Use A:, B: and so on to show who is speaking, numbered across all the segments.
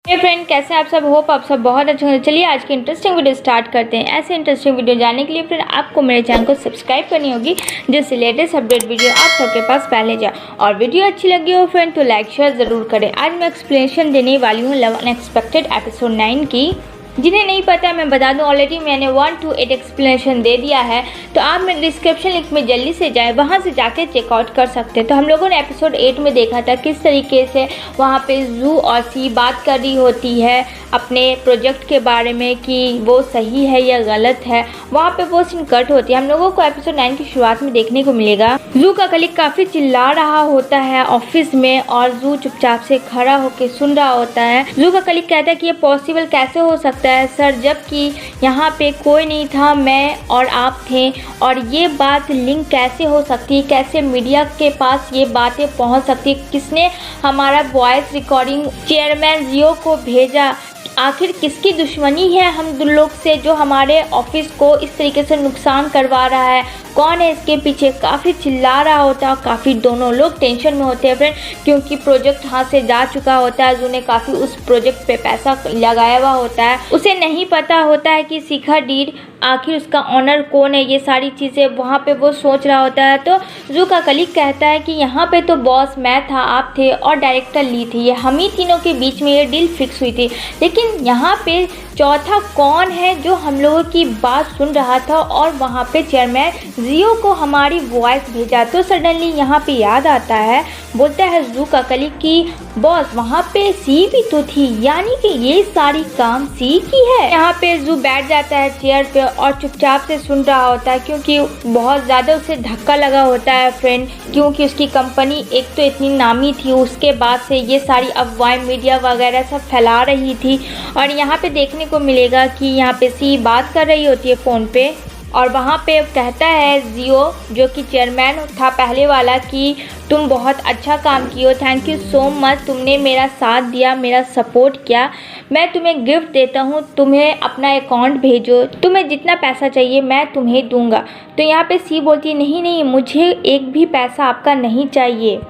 A: हे friend, कैसे आप सब? होप आप सब बहुत अच्छे होंगे। चलिए आज की इंटरेस्टिंग वीडियो स्टार्ट करते हैं। ऐसे इंटरेस्टिंग वीडियो जानने के लिए फ्रेंड आपको मेरे चैनल को सब्सक्राइब करनी होगी, जिससे लेटेस्ट अपडेट वीडियो आप सबके पास पहले जाए। और वीडियो अच्छी लगी हो फ्रेंड तो लाइक शेयर ज़रूर करें। आज मैं एक्सप्लेनेशन देने वाली हूँ लव अनएक्सपेक्टेड एपिसोड 9 की। जिन्हें नहीं पता मैं बता दूं, ऑलरेडी मैंने 1 to 8 एक्सप्लेनेशन दे दिया है, तो आप मेरे डिस्क्रिप्शन लिंक में जल्दी से जाएं, वहां से जाके चेकआउट कर सकते हैं। तो हम लोगों ने एपिसोड 8 में देखा था किस तरीके से वहां पे जू और सी बात कर रही होती है अपने प्रोजेक्ट के बारे में कि वो सही है या गलत है। वहाँ पे वो सीन कट होती है। हम लोगों को एपिसोड 9 की शुरुआत में देखने को मिलेगा जू का कलीग काफ़ी चिल्ला रहा होता है ऑफिस में, और जू चुपचाप से खड़ा होकर सुन रहा होता है। जू का कलीग कहता है कि ये पॉसिबल कैसे हो सकता है सर, जबकि यहाँ पे कोई नहीं था, मैं और आप थे, और ये बात लिंक कैसे हो सकती है, कैसे मीडिया के पास ये बातें पहुँच सकती है, किसने हमारा वॉइस रिकॉर्डिंग चेयरमैन जियो को भेजा, आखिर किसकी दुश्मनी है हम लोग से जो हमारे ऑफिस को इस तरीके से नुकसान करवा रहा है, कौन है इसके पीछे। काफ़ी चिल्ला रहा होता है, काफ़ी दोनों लोग टेंशन में होते हैं फ्रेंड, क्योंकि प्रोजेक्ट हाथ से जा चुका होता है। जू ने काफ़ी उस प्रोजेक्ट पे पैसा लगाया हुआ होता है, उसे नहीं पता होता है कि शिखा डीड आखिर उसका ऑनर कौन है, ये सारी चीज़ें वहाँ पे वो सोच रहा होता है। तो जू का कलीग कहता है कि यहाँ पे तो बॉस मैं था, आप थे और डायरेक्टर ली थी, ये हम ही तीनों के बीच में ये डील फिक्स हुई थी, लेकिन यहाँ पे चौथा कौन है जो हम लोगों की बात सुन रहा था और वहाँ पे चेयरमैन जियो को हमारी वॉइस भेजा। तो सडनली यहाँ पे याद आता है, बोलता है जू का कलीग कि बॉस वहाँ पे सी भी तो थी, यानी कि ये सारी काम सी की है। यहाँ पे जू बैठ जाता है चेयर पे और चुपचाप से सुन रहा होता है, क्योंकि बहुत ज़्यादा उसे धक्का लगा होता है फ्रेंड, क्योंकि उसकी कंपनी एक तो इतनी नामी थी, उसके बाद से ये सारी अफवाहें मीडिया वगैरह सब फैला रही थी। और यहाँ पे देखने को मिलेगा कि यहाँ पे सी बात कर रही होती है फ़ोन पे, और वहाँ पे कहता है जियो जो कि चेयरमैन था पहले वाला कि तुम बहुत अच्छा काम किए हो, थैंक यू सो मच, तुमने मेरा साथ दिया, मेरा सपोर्ट किया, मैं तुम्हें गिफ्ट देता हूँ, तुम्हें अपना अकाउंट भेजो, तुम्हें जितना पैसा चाहिए मैं तुम्हें दूंगा। तो यहाँ पे सी बोलती है नहीं नहीं, मुझे एक भी पैसा आपका नहीं चाहिए,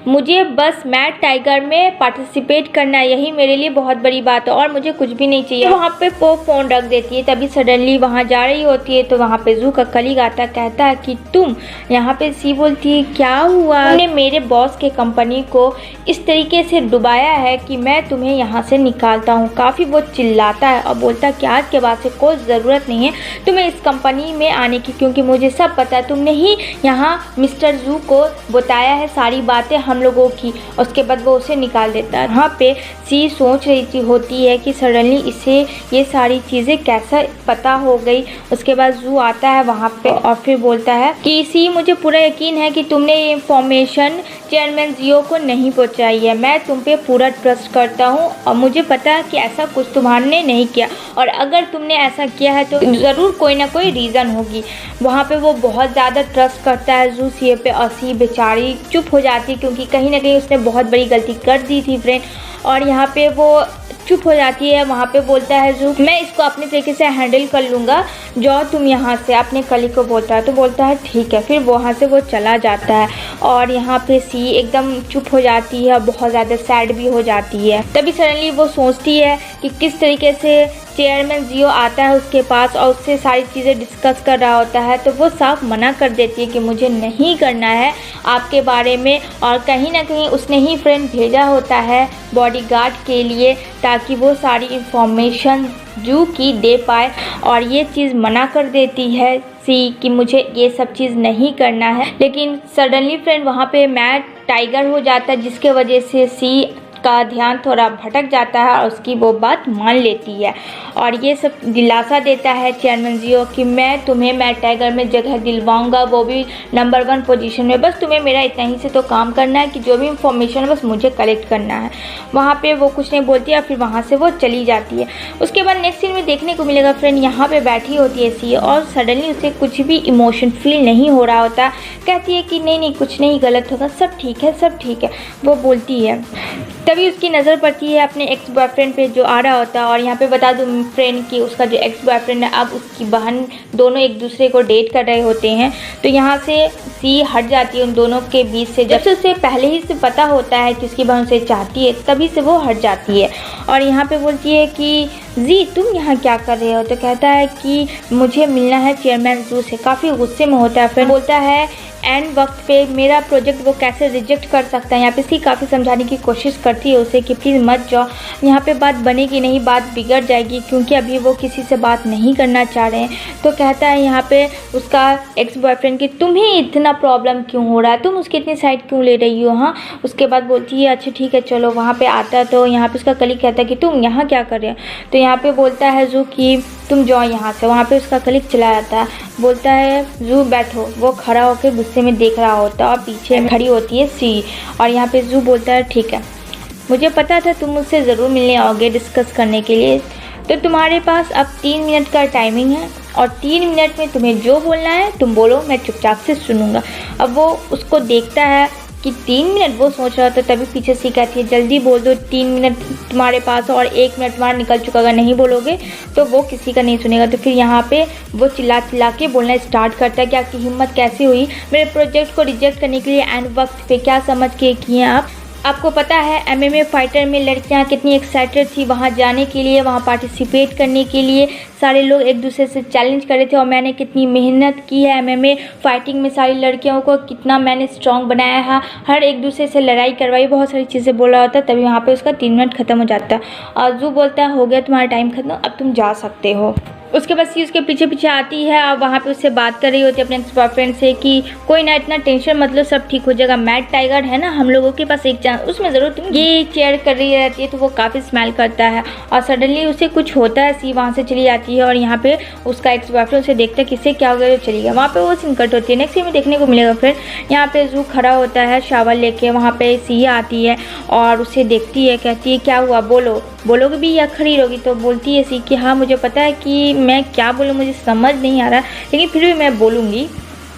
A: मुझे बस मैड टाइगर में पार्टिसिपेट करना है, यही मेरे लिए बहुत बड़ी बात है और मुझे कुछ भी नहीं चाहिए। तो वहाँ पे वो फ़ोन रख देती है। तभी सडनली वहाँ जा रही होती है तो वहाँ पे जू का कलीग आता, कहता है कि तुम। यहाँ पे सी बोलती है क्या हुआ, तुमने मेरे बॉस के कंपनी को इस तरीके से डुबाया है कि मैं तुम्हें यहाँ से निकालता हूँ। काफ़ी वो चिल्लाता है और बोलता है कि आज के बाद से कोई ज़रूरत नहीं है तुम्हें इस कंपनी में आने की, क्योंकि मुझे सब पता है, तुमने ही यहाँ मिस्टर जू को बताया है सारी बातें हम लोगों की। उसके बाद वो उसे निकाल देता है। वहाँ पे सी सोच रही होती है कि सडनली इसे ये सारी चीज़ें कैसा पता हो गई। उसके बाद जू आता है वहाँ पे और फिर बोलता है कि सी मुझे पूरा यकीन है कि तुमने ये इंफॉर्मेशन चेयरमैन जियो को नहीं पहुँचाई है, मैं तुम पे पूरा ट्रस्ट करता हूँ और मुझे पता है कि ऐसा कुछ तुम्हारे नहीं किया, और अगर तुमने ऐसा किया है तो ज़रूर कोई ना कोई रीज़न होगी। वहाँ पे वो बहुत ज़्यादा ट्रस्ट करता है जू सी पे, और सी बेचारी चुप हो जाती क्योंकि कहीं ना कहीं उसने बहुत बड़ी गलती कर दी थी फ्रेंड, और यहाँ पे वो चुप हो जाती है। वहाँ पे बोलता है जू मैं इसको अपने तरीके से हैंडल कर लूँगा, जाओ तुम यहाँ से, अपने कलीग को बोलता है। तो बोलता है ठीक है, फिर वहाँ से वो चला जाता है। और यहाँ पे सी एकदम चुप हो जाती है, बहुत ज़्यादा सैड भी हो जाती है। तभी सडनली वो सोचती है कि किस तरीके से चेयरमैन जियो आता है उसके पास और उससे सारी चीज़ें डिस्कस कर रहा होता है, तो वो साफ मना कर देती है कि मुझे नहीं करना है आपके बारे में। और कहीं ना कहीं उसने ही फ्रेंड भेजा होता है बॉडीगार्ड के लिए, ताकि वो सारी इंफॉर्मेशन जू की दे पाए, और ये चीज़ मना कर देती है सी कि मुझे ये सब चीज़ नहीं करना है। लेकिन सडनली फ्रेंड वहाँ पे मैड टाइगर हो जाता है, जिसके वजह से सी का ध्यान थोड़ा भटक जाता है और उसकी वो बात मान लेती है, और ये सब दिलासा देता है चेयरमैन जियो कि मैं तुम्हें मैड टाइगर में जगह दिलवाऊंगा, वो भी नंबर 1 पोजीशन में, बस तुम्हें मेरा इतना ही से तो काम करना है कि जो भी इंफॉर्मेशन है बस मुझे कलेक्ट करना है। वहाँ पे वो कुछ नहीं बोलती है, फिर वहाँ से वो चली जाती है। उसके बाद नेक्स्ट सीन में देखने को मिलेगा फ्रेंड, यहाँ पे बैठी होती है सी और सडनली उसे कुछ भी इमोशन फील नहीं हो रहा होता। कहती है कि नहीं नहीं कुछ नहीं गलत होगा, सब ठीक है सब ठीक है, वो बोलती है। तभी उसकी नज़र पड़ती है अपने एक्स बॉयफ्रेंड पे जो आ रहा होता है। और यहाँ पे बता दूँ फ्रेंड कि उसका जो एक्स बॉयफ्रेंड है अब उसकी बहन दोनों एक दूसरे को डेट कर रहे होते हैं। तो यहाँ से सी हट जाती है उन दोनों के बीच से। जब से उसे पहले ही से पता होता है कि उसकी बहन उसे चाहती है तभी से वो हट जाती है। और यहाँ पे बोलती है कि जी तुम यहाँ क्या कर रहे हो। तो कहता है कि मुझे मिलना है चेयरमैन जू से। काफ़ी गुस्से में होता है। फ्रेंड बोलता है एंड वक्त पे मेरा प्रोजेक्ट वो कैसे रिजेक्ट कर सकता है। यहाँ पे सी काफ़ी समझाने की कोशिश करती है उसे कि प्लीज़ मत जाओ, यहाँ पे बात बनेगी नहीं, बात बिगड़ जाएगी, क्योंकि अभी वो किसी से बात नहीं करना चाह रहे हैं। तो कहता है यहाँ पे उसका एक्स बॉयफ्रेंड कि तुम्हें इतना प्रॉब्लम क्यों हो रहा है, तुम उसकी इतनी साइड क्यों ले रही हो। हाँ, उसके बाद बोलती है अच्छा ठीक है चलो। वहाँ पर आता है तो यहाँ पर उसका कलीग कहता है कि तुम यहाँ क्या कर रहे हो। तो यहाँ पर बोलता है जू कि तुम जाओ यहाँ से। वहाँ पे उसका कलीग चला जाता है, बोलता है जू बैठो। वो खड़ा होकर गुस्से में देख रहा होता है और पीछे खड़ी होती है सी। और यहाँ पे जू बोलता है ठीक है, मुझे पता था तुम मुझसे ज़रूर मिलने आओगे डिस्कस करने के लिए। तो तुम्हारे पास अब 3 मिनट का टाइमिंग है और 3 मिनट में तुम्हें जो बोलना है तुम बोलो, मैं चुपचाप से सुनूंगा। अब वो उसको देखता है कि 3 मिनट, वो सोच रहा था तभी पीछे से कहती है जल्दी बोल दो, 3 मिनट तुम्हारे पास और 1 मिनट तुम्हारा निकल चुका। अगर नहीं बोलोगे तो वो किसी का नहीं सुनेगा। तो फिर यहाँ पे वो चिल्ला के बोलना स्टार्ट करता है कि आपकी हिम्मत कैसे हुई मेरे प्रोजेक्ट को रिजेक्ट करने के लिए एंड वक्त पे, क्या समझ के किए आप। आपको पता है एमएमए फाइटर में लड़कियां कितनी एक्साइटेड थी वहां जाने के लिए, वहां पार्टिसिपेट करने के लिए। सारे लोग एक दूसरे से चैलेंज कर रहे थे और मैंने कितनी मेहनत की है एमएमए फाइटिंग में, सारी लड़कियों को कितना मैंने स्ट्रॉन्ग बनाया है, हर एक दूसरे से लड़ाई करवाई, बहुत सारी चीज़ें बोला होता। तभी वहाँ पे उसका 3 मिनट ख़त्म हो जाता है और जू बोलता है हो गया तुम्हारा टाइम ख़त्म, अब तुम जा सकते हो। उसके बाद सी उसके पीछे पीछे आती है और वहाँ पे उससे बात कर रही होती है अपने एक्स बॉयफ्रेंड से कि कोई ना, इतना टेंशन मतलब सब ठीक हो जाएगा। मैड टाइगर है ना हम लोगों के पास एक चांस, उसमें ज़रूर तुम ये चेयर कर रही रहती है। तो वो काफ़ी स्माइल करता है और सडनली उसे कुछ होता है। सी वहाँ से चली जाती है और यहाँ पे उसका एक्स बॉयफ्रेंड उसे देखता है किससे क्या हो गया, चली गया। वहाँ पे वो सीन कट होती है। नेक्स्ट सीन में देखने को मिलेगा फिर यहाँ पे जू खड़ा होता है शावर लेके, वहाँ पे सी आती है और उसे देखती है, कहती है क्या हुआ बोलोगे भी या खड़ी रहोगी। तो बोलती है सी कि हाँ मुझे पता है कि मैं क्या बोलूँ, मुझे समझ नहीं आ रहा, लेकिन फिर भी मैं बोलूँगी।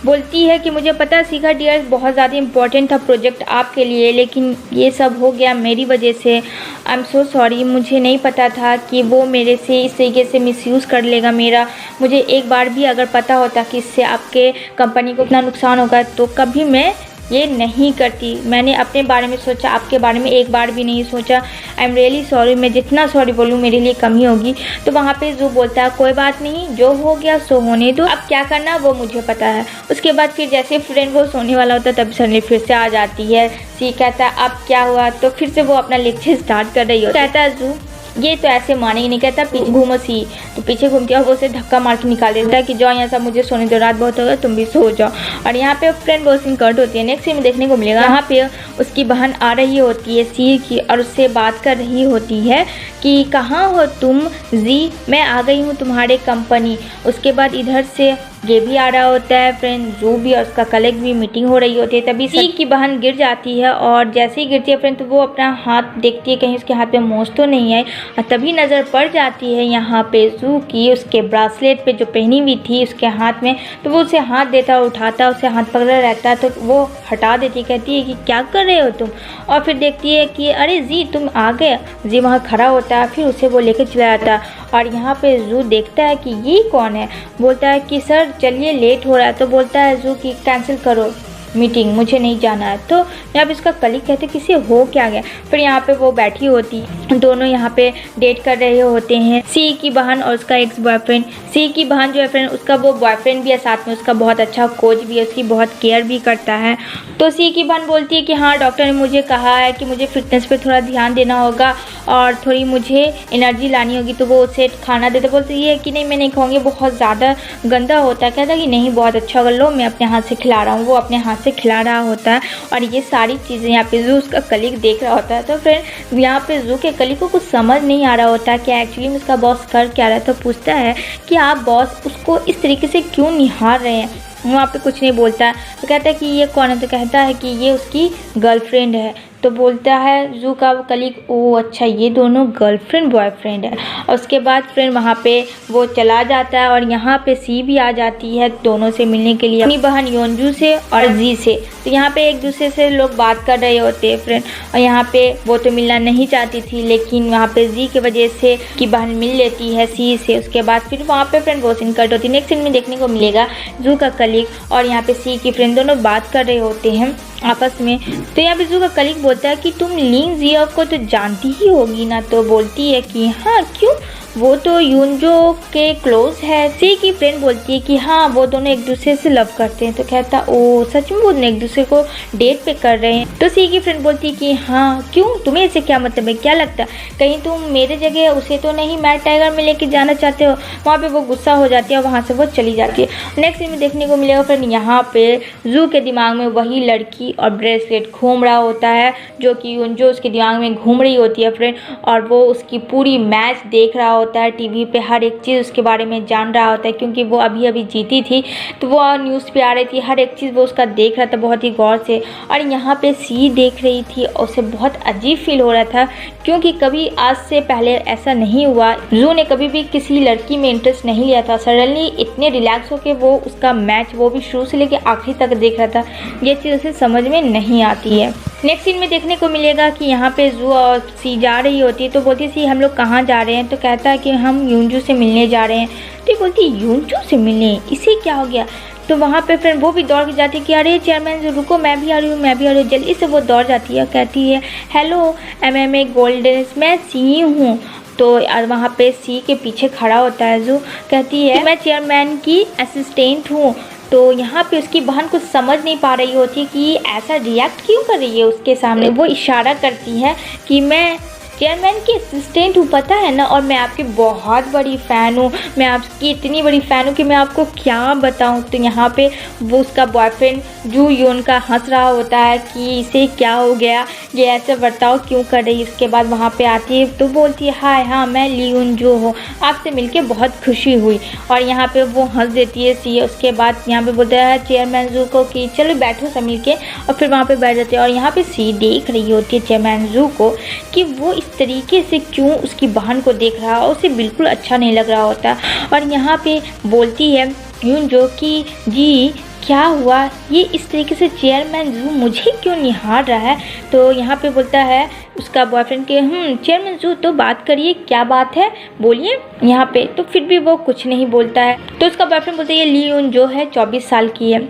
A: बोलती है कि मुझे पता है सीखा डियर बहुत ज़्यादा इम्पोर्टेंट था प्रोजेक्ट आपके लिए, लेकिन ये सब हो गया मेरी वजह से। आई एम सो सॉरी, मुझे नहीं पता था कि वो मेरे से इस तरीके से मिसयूज़ कर लेगा मेरा। मुझे एक बार भी अगर पता होता कि इससे आपके कंपनी को इतना नुकसान होगा तो कभी मैं ये नहीं करती। मैंने अपने बारे में सोचा, आपके बारे में एक बार भी नहीं सोचा। आई एम रियली सॉरी, मैं जितना सॉरी बोलूँ मेरे लिए कम ही होगी। तो वहाँ पे जो बोलता है कोई बात नहीं, जो हो गया सो होने दो, अब क्या करना वो मुझे पता है। उसके बाद फिर जैसे फ्रेंड वो सोने वाला होता है तब सडनली फिर से आ जाती है। सी कहता है अब क्या हुआ, तो फिर से वो अपना लेक्चर स्टार्ट कर रही हो। कहता है जू ये तो ऐसे माने ही नहीं, कहता पीछे घूमो। सी तो पीछे घूमती है और वो उसे धक्का मार के निकाल देता है कि जाओ यहाँ सब, मुझे सोने दो, रात बहुत हो गया, तुम भी सो जाओ। और यहाँ पे फ्रेंड बहुत सीन कट होती है। नेक्स्ट सीन में देखने को मिलेगा यहाँ पे उसकी बहन आ रही होती है सी की और उससे बात कर रही होती है कि कहाँ हो तुम जी, मैं आ गई हूँ तुम्हारे कंपनी। उसके बाद इधर से ये भी आ रहा होता है फ्रेंड, जू भी और उसका कलीग भी, मीटिंग हो रही होती है। तभी सी की बहन गिर जाती है और जैसे ही गिरती है फ्रेंड तो वो अपना हाथ देखती है कहीं उसके हाथ पे मोच तो नहीं है। और तभी नज़र पड़ जाती है यहाँ पे जू की उसके ब्रासलेट पे जो पहनी हुई थी उसके हाथ में। तो वो उसे हाथ देता है, उठाता है, उसे हाथ पकड़ा रहता है तो वो हटा देती, कहती है कि क्या कर रहे हो तुम। और फिर देखती है कि अरे जी तुम आ गए। जी वहाँ खड़ा होता है, फिर उसे वो लेकर चला जाता है। और यहाँ पे जू देखता है कि ये कौन है, बोलता है कि सर चलिए लेट हो रहा है। तो बोलता है जू कि कैंसिल करो मीटिंग, मुझे नहीं जाना है। तो यहाँ पे उसका कलीग कहते किसी हो क्या गया। फिर यहाँ पे वो बैठी होती, दोनों यहाँ पे डेट कर रहे होते हैं, सी की बहन और उसका एक्स बॉयफ्रेंड। सी की बहन जो है फ्रेंड उसका वो बॉयफ्रेंड भी है, साथ में उसका बहुत अच्छा कोच भी है, उसकी बहुत केयर भी करता है। तो सी की बहन बोलती है कि हाँ डॉक्टर ने मुझे कहा है कि मुझे फिटनेस पे थोड़ा ध्यान देना होगा और थोड़ी मुझे एनर्जी लानी होगी। तो वो उसे खाना देते, बोलती है कि नहीं मैं नहीं खाऊंगी, बहुत ज़्यादा गंदा होता है। कहता कि नहीं बहुत अच्छा होगा, लो मैं अपने हाथ से खिला रहा हूँ। वो अपने हाथ से खिला रहा होता है और ये सारी चीज़ें यहाँ पे जू उसका कलीग देख रहा होता है। तो फ्रेंड यहाँ पे जू के कलीग को कुछ समझ नहीं आ रहा होता कि एक्चुअली में उसका बॉस कर क्या रहा है। तो पूछता है कि आप बॉस उसको इस तरीके से क्यों निहार रहे हैं। वहाँ पे कुछ नहीं बोलता है। तो कहता है कि ये कौन है, तो कहता है कि ये उसकी गर्लफ्रेंड है। तो बोलता है जू का कलीग, ओ अच्छा ये दोनों गर्लफ्रेंड बॉयफ्रेंड है। और उसके बाद फ्रेंड वहाँ पे वो चला जाता है और यहाँ पे सी भी आ जाती है दोनों से मिलने के लिए, अपनी बहन योनजू से और जी से। तो यहाँ पे एक दूसरे से लोग बात कर रहे होते हैं फ्रेंड, और यहाँ पे वो तो मिलना नहीं चाहती थी, लेकिन वहाँ पे जी की वजह से की बहन मिल लेती है सी से। उसके बाद फिर वहाँ पे फ्रेंड वो सीन कट होती है। नेक्स्ट सीन में देखने को मिलेगा जू का कलीग और यहाँ पे सी की फ्रेंड दोनों बात कर रहे होते हैं आपस में। तो यहाँ पे जू का कलीग बोलता है कि तुम लिन जियो को तो जानती ही होगी ना। तो बोलती है कि हाँ क्यों, वो तो यूनजो के क्लोज है। सी की फ्रेंड बोलती है कि हाँ वो दोनों एक दूसरे से लव करते हैं। तो कहता ओ सच में वो दोनों एक दूसरे को डेट पे कर रहे हैं। तो सी की फ्रेंड बोलती है कि हाँ क्यों, तुम्हें इससे क्या मतलब है, क्या लगता है कहीं तुम मेरे जगह उसे तो नहीं मैड टाइगर में लेके जाना चाहते हो। वहाँ पे वो गुस्सा हो जाती है और वहाँ से वो चली जाती है। नेक्स्ट सीन में देखने को मिलेगा फ्रेंड यहाँ पे जू के दिमाग में वही लड़की और ब्रेसलेट घूम रहा होता है जो कि यूनजो उसके दिमाग में घूम रही होती है फ्रेंड, और वो उसकी पूरी मैच देख रहा होता है टीवी पे, हर एक चीज़ उसके बारे में जान रहा होता है क्योंकि वो अभी अभी जीती थी। तो वो न्यूज़ पे आ रही थी, हर एक चीज़ वो उसका देख रहा था बहुत ही गौर से। और यहाँ पे सी देख रही थी और उसे बहुत अजीब फील हो रहा था क्योंकि कभी आज से पहले ऐसा नहीं हुआ। जू ने कभी भी किसी लड़की में इंटरेस्ट नहीं लिया था, सडनली इतने रिलैक्स होकर वो उसका मैच वो भी शुरू से लेकर आखिरी तक देख रहा था। ये चीज़ उसे समझ में नहीं आती है। नेक्स्ट सीन में देखने को मिलेगा कि यहाँ पे जू और सी जा रही होती है। तो बोलती सी हम लोग कहाँ जा रहे हैं। तो कहता है कि हम यूनजू से मिलने जा रहे हैं। तो ये बोलती यूनजू से मिलने, इसे क्या हो गया। तो वहाँ पे फ्रेंड वो भी दौड़ के जाती है कि अरे चेयरमैन रुको, मैं भी आ रही हूँ, मैं भी आ रही हूँ। जल्दी से वो दौड़ जाती है, कहती है हेलो MMA गोल्डन, मैं सी हूँ। तो वहाँ पे सी के पीछे खड़ा होता है जो, कहती है मैं चेयरमैन की असिस्टेंट हूँ। तो यहाँ पे उसकी बहन कुछ समझ नहीं पा रही होती कि ऐसा रिएक्ट क्यों कर रही है उसके सामने। वो इशारा करती है कि मैं चेयरमैन की असिस्टेंट हूँ, पता है ना, और मैं आपकी बहुत बड़ी फ़ैन हूँ। मैं आपकी इतनी बड़ी फ़ैन हूँ कि मैं आपको क्या बताऊँ। तो यहाँ पे वो उसका बॉयफ्रेंड जू यून का हंस रहा होता है कि इसे क्या हो गया, ये ऐसा बर्ताव क्यों कर रही है। उसके बाद वहाँ पे आती है तो बोलती है हाय हाँ मैं लीन जो हूँ, आपसे मिलके बहुत खुशी हुई। और यहाँ पे वो हंस देती है सी। उसके बाद यहाँ पे बोलता है चेयरमैन जू को कि चलो बैठो सब मिल के, और फिर वहाँ पे बैठ जाते हैं। और यहाँ पे सी देख रही होती है चेयरमैन जू को कि वो इस तरीके से क्यों उसकी बहन को देख रहा है, उसे बिल्कुल अच्छा नहीं लग रहा होता। और यहाँ पे बोलती है यूनजो कि जी क्या हुआ, ये इस तरीके से चेयरमैन जू मुझे क्यों निहार रहा है। तो यहाँ पे बोलता है उसका बॉयफ्रेंड के चेयरमैन जू तो बात करिए, क्या बात है बोलिए यहाँ पे। तो फिर भी वो कुछ नहीं बोलता है। तो उसका बॉयफ्रेंड बोलता है ये ली यून जो है 24 साल की है।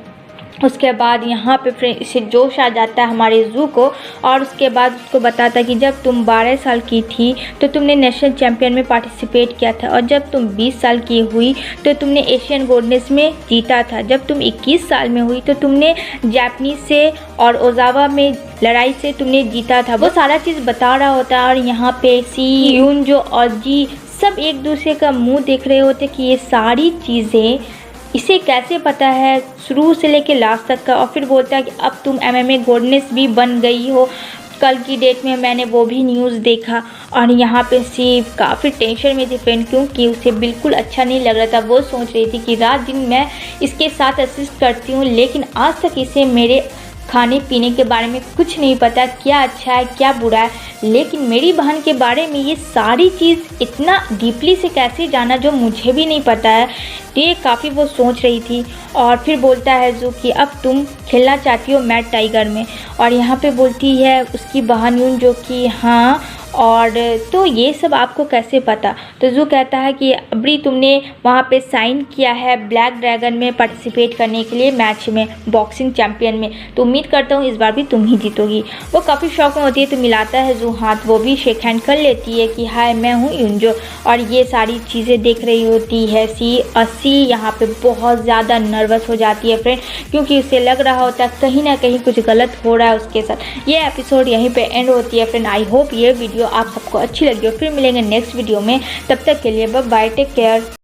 A: उसके बाद यहाँ पे फ्रेंड इसे जोश आ जाता है हमारे जू को, और उसके बाद उसको बताता है कि जब तुम 12 साल की थी तो तुमने नेशनल चैम्पियन में पार्टिसिपेट किया था, और जब तुम 20 साल की हुई तो तुमने एशियन गोल्डनेस में जीता था। जब तुम 21 साल में हुई तो तुमने जापानीज से और ओजावा में लड़ाई से तुमने जीता था। वो सारा चीज़ बता रहा होता है। और यहाँ पे सी यूनजो और जी सब एक दूसरे का मुँह देख रहे होते कि ये सारी चीज़ें इसे कैसे पता है शुरू से लेके लास्ट तक का। और फिर बोलता है कि अब तुम MMA गोल्डनेस भी बन गई हो, कल की डेट में मैंने वो भी न्यूज़ देखा। और यहाँ पे सी काफ़ी टेंशन में थी फ्रेंड क्योंकि उसे बिल्कुल अच्छा नहीं लग रहा था। वो सोच रही थी कि रात दिन मैं इसके साथ असिस्ट करती हूँ लेकिन आज तक इसे मेरे खाने पीने के बारे में कुछ नहीं पता, क्या अच्छा है क्या बुरा है। लेकिन मेरी बहन के बारे में ये सारी चीज़ इतना डीपली से कैसे जाना जो मुझे भी नहीं पता है। ये काफ़ी वो सोच रही थी। और फिर बोलता है जू कि अब तुम खेलना चाहती हो मैड टाइगर में। और यहाँ पे बोलती है उसकी बहन यून जो कि हाँ, और तो ये सब आपको कैसे पता। तो जू कहता है कि अभी तुमने वहाँ पे साइन किया है ब्लैक ड्रैगन में पार्टिसिपेट करने के लिए मैच में, बॉक्सिंग चैम्पियन में, तो उम्मीद करता हूँ इस बार भी तुम ही जीतोगी। वो काफ़ी शौक में होती है तो मिलाता है जू हाथ, वो भी शेक हैंड कर लेती है कि हाय मैं हूँ यूनजो। और ये सारी चीज़ें देख रही होती है सी। और सी यहाँ पे बहुत ज़्यादा नर्वस हो जाती है फ्रेंड क्योंकि उसे लग रहा होता है कहीं ना कहीं कुछ गलत हो रहा है उसके साथ। ये एपिसोड यहीं पे एंड होती है फ्रेंड। आई होप ये वीडियो आप सबको अच्छी लगी हो। फिर मिलेंगे नेक्स्ट वीडियो में, तब तक के लिए बाय बाय, टेक केयर।